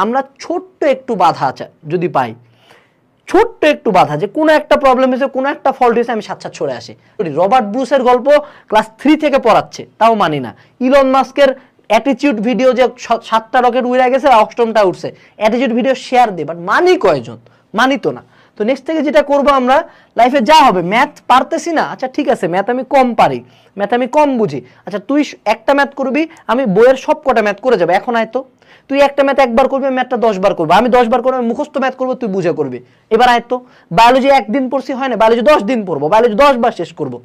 আমরা ছোট্ট একটু বাধা যদি পাই, ছোট্ট একটু বাধা, যে কোনো একটা প্রবলেম হয়েছে, কোনো একটা ফল্ট হয়েছে, আমি সাথে ছড়ে আসি। রবার্ট ব্রুসের গল্প ক্লাস 3 থেকে পড়াচ্ছে, তাও মানি না। ইলন মাস্কের অ্যাটিটিউড ভিডিও যে 7টা রকেট উড়ে গেছে, 8টা উঠছে, অ্যাটিটিউড ভিডিও শেয়ার দিই, বাট মানি কয়জন? মানি তো না। তো নেক্সট থেকে যেটা করবো আমরা লাইফে, যা হবে, ম্যাথ পারতেছি না, আচ্ছা ঠিক আছে, ম্যাথ আমি কম পারি, ম্যাথ আমি কম বুঝি, আচ্ছা তুই একটা ম্যাথ করবি, আমি বইয়ের সব কটা ম্যাথ করে যাবো, এখন আয় তো। তুই একটা ম্যাথ একবার করবি, ম্যাথটা 10 বার করবো, আমি 10 বার করবো, আমি মুখস্থ ম্যাথ করবো, তুই বুঝে করবি। এবার আয় তো। বায়োলজি একদিন পড়ছি হয় না, বায়োলজি 10 দিন পড়বো, বায়োলজি 10 বার শেষ করবো।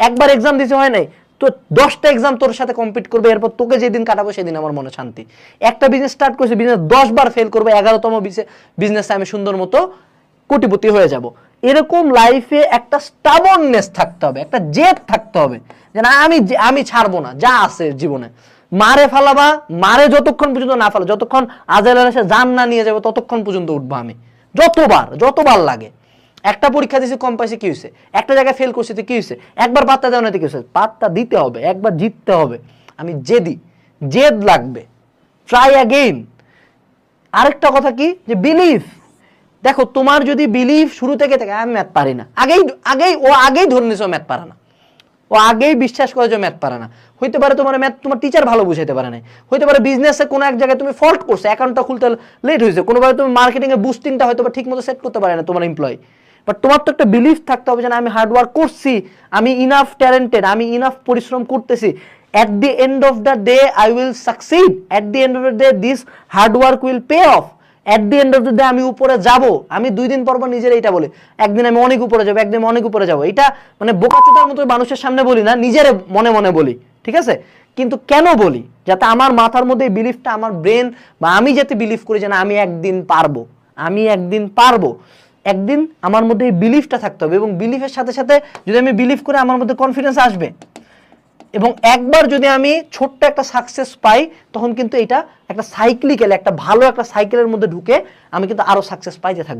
একবার এক্সাম দিতে হয় নাই, তো 10টা এক্সাম তোর সাথে কম্পিট করবে, এরপর তোকে যেদিন কাটাবো সেদিন আমার মনে শান্তি। একটা বিজনেস স্টার্ট করছি, বিজনেস 10 বার ফেল করবো, 11তম বিজনেসে আমি সুন্দর মতো কোটিপতি হয়ে যাব। এরকম লাইফে একটা স্টাবননেস থাকতে হবে, একটা জেদ থাকতে হবে, যে না আমি ছাড়বো না, যা আছে জীবনে। মারে ফালাবা, মারে যতক্ষণ পর্যন্ত না ফালা, যতক্ষণ আজরাইল এসে জান না নিয়ে যাবে ততক্ষণ পর্যন্ত উঠবো আমি, যতবার লাগে। একটা পরীক্ষা দিয়েছি, কম পাইছি, কি হয়েছে? একটা জায়গায় ফেল করছি, কি হয়েছে? একবার পাত্তা দেওয়া না, কি হয়েছে? পাত্তা দিতে হবে, একবার জিততে হবে। আমি জেদ লাগবে, ট্রাই অ্যাগেইন। আরেকটা কথা কি, যে বিলিভ। দেখো, তোমার যদি বিলিভ শুরু থেকে থাকে আমি ম্যাথ পারি না, আগেই ধরে নিছো ম্যাথ পারে না, ও আগেই বিশ্বাস করে যে ম্যাথ পারে না। হইতে পারে তোমার ম্যাথ তোমার টিচার ভালো বুঝাইতে পারে না, হইতে পারে বিজনেসে কোনো এক জায়গায় তুমি ফল্ট করছো, অ্যাকাউন্টটা খুলতে লেট হয়েছে, কোনোভাবে তুমি মার্কেটিং এর বুস্টিংটা হয়তো ঠিক মতো সেট করতে পারে না তোমার এমপ্লয়ি। বাট তোমার তো একটা বিলিভ থাকতে হবে যে আমি হার্ড ওয়ার্ক করছি, আমি ইনাফ ট্যালেন্টেড, আমি ইনাফ পরিশ্রম করতেছি। at the end of the day I will succeed, at the end of the day this hard work will pay off, at the end of the day আমি উপরে যাব। আমি 2 দিন পর নিজের এইটা বলি, একদিন আমি অনেক উপরে যাব, একদিন অনেক উপরে যাব। এটা মানে বোকাচোদার মতো মানুষের সামনে বলি না, নিজের মনে মনে বলি, ঠিক আছে? কিন্তু কেন বলি? যাতে আমার মাথার মধ্যে এই বিলিফটা, আমার ব্রেন বা আমি যাতে বিলিভ করি যে না আমি একদিন পারবো, একদিন আমার মধ্যে এই বিলিফটা থাকতে হবে। এবং বিলিফের সাথে সাথে যদি আমি বিলিভ করে, আমার মধ্যে কনফিডেন্স আসবে। এবং একবার যদি আমি ছোট্ট একটা সাকসেস পাই, তখন কিন্তু এটা একটা সাইক্লিক্যাল, একটা ভালো একটা সাইকেলের মধ্যে ঢুকে আমি কিন্তু আরো সাকসেস পাইতে থাকবো।